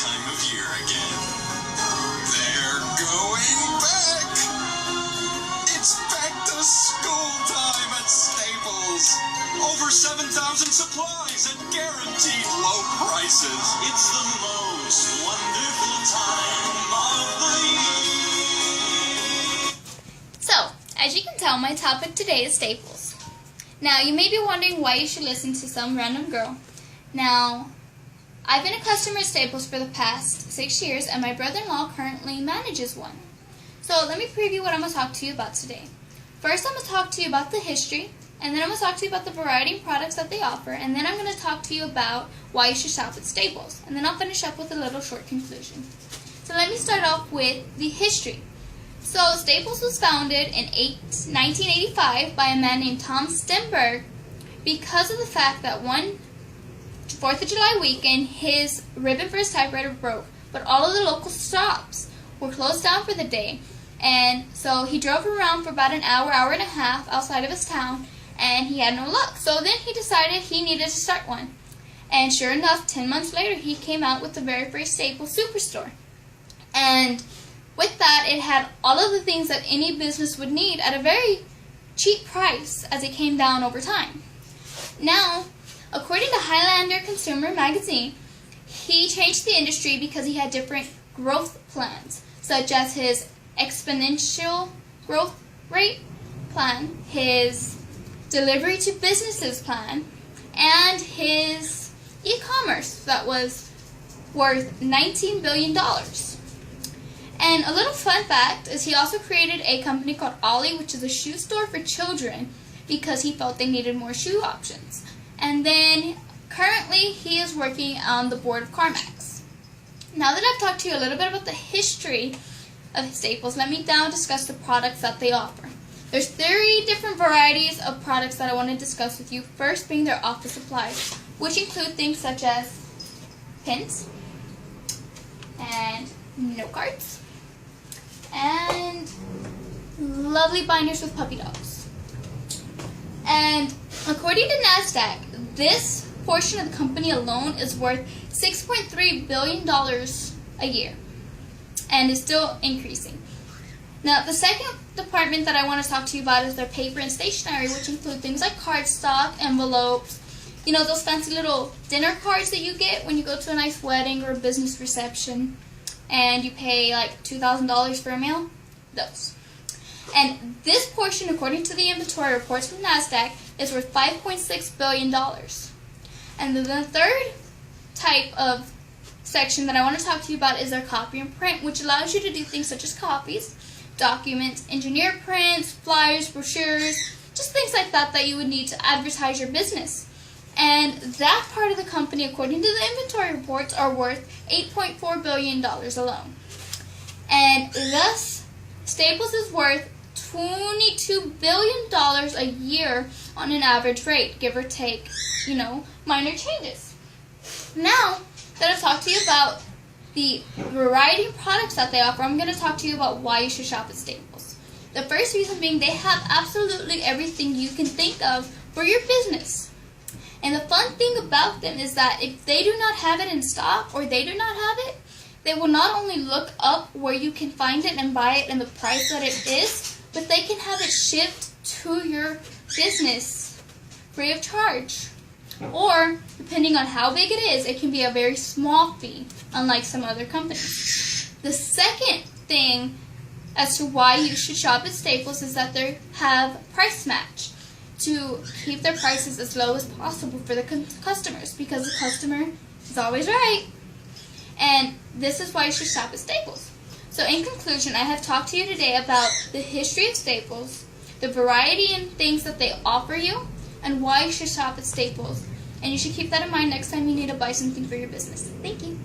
time of year again. They're going back! It's back to school time at Staples. Over 7,000 supplies at guaranteed low prices. It's the most wonderful time of the year. So, as you can tell, my topic today is Staples. Now, you may be wondering why you should listen to some random girl. Now, I've been a customer at Staples for the past 6 years, and my brother-in-law currently manages one. So, let me preview what I'm going to talk to you about today. First, I'm going to talk to you about the history, and then I'm going to talk to you about the variety of products that they offer, and then I'm going to talk to you about why you should shop at Staples, and then I'll finish up with a little short conclusion. So, let me start off with the history. So, Staples was founded in 1985 by a man named Tom Stenberg because of the fact that one 4th of July weekend, his ribbon for his typewriter broke, but all of the local shops were closed down for the day, and so he drove around for about an hour and a half outside of his town, and he had no luck. So then he decided he needed to start one, and sure enough, 10 months later, he came out with the very first Staples Superstore, and with that, it had all of the things that any business would need at a very cheap price as it came down over time. Now, according to Highlander Consumer Magazine, he changed the industry because he had different growth plans, such as his exponential growth rate plan, his delivery to businesses plan, and his e-commerce that was worth $19 billion. And a little fun fact is he also created a company called Ollie, which is a shoe store for children, because he felt they needed more shoe options. And then currently he is working on the board of CarMax. Now that I've talked to you a little bit about the history of Staples, let me now discuss the products that they offer. There's 3 different varieties of products that I want to discuss with you. First being their office supplies, which include things such as pens and note cards and lovely binders with puppy dogs. And according to NASDAQ, this portion of the company alone is worth $6.3 billion a year and is still increasing. Now, the second department that I want to talk to you about is their paper and stationery, which include things like cardstock, envelopes, you know, those fancy little dinner cards that you get when you go to a nice wedding or a business reception and you pay like $2,000 for a meal. Those. And this portion, according to the inventory reports from NASDAQ, is worth $5.6 billion. And then the third type of section that I want to talk to you about is their copy and print, which allows you to do things such as copies, documents, engineer prints, flyers, brochures, just things like that that you would need to advertise your business. And that part of the company, according to the inventory reports, are worth $8.4 billion alone. And thus, Staples is worth $22 billion a year on an average rate, give or take, you know, minor changes. Now that I've talked to you about the variety of products that they offer, I'm going to talk to you about why you should shop at Staples. The first reason being they have absolutely everything you can think of for your business. And the fun thing about them is that if they do not have it in stock or they do not have it, they will not only look up where you can find it and buy it and the price that it is, but they can have it shipped to your business free of charge. Or, depending on how big it is, it can be a very small fee, unlike some other companies. The second thing as to why you should shop at Staples is that they have price match to keep their prices as low as possible for the customers, because the customer is always right. And this is why you should shop at Staples. So in conclusion, I have talked to you today about the history of Staples, the variety and things that they offer you, and why you should shop at Staples. And you should keep that in mind next time you need to buy something for your business. Thank you.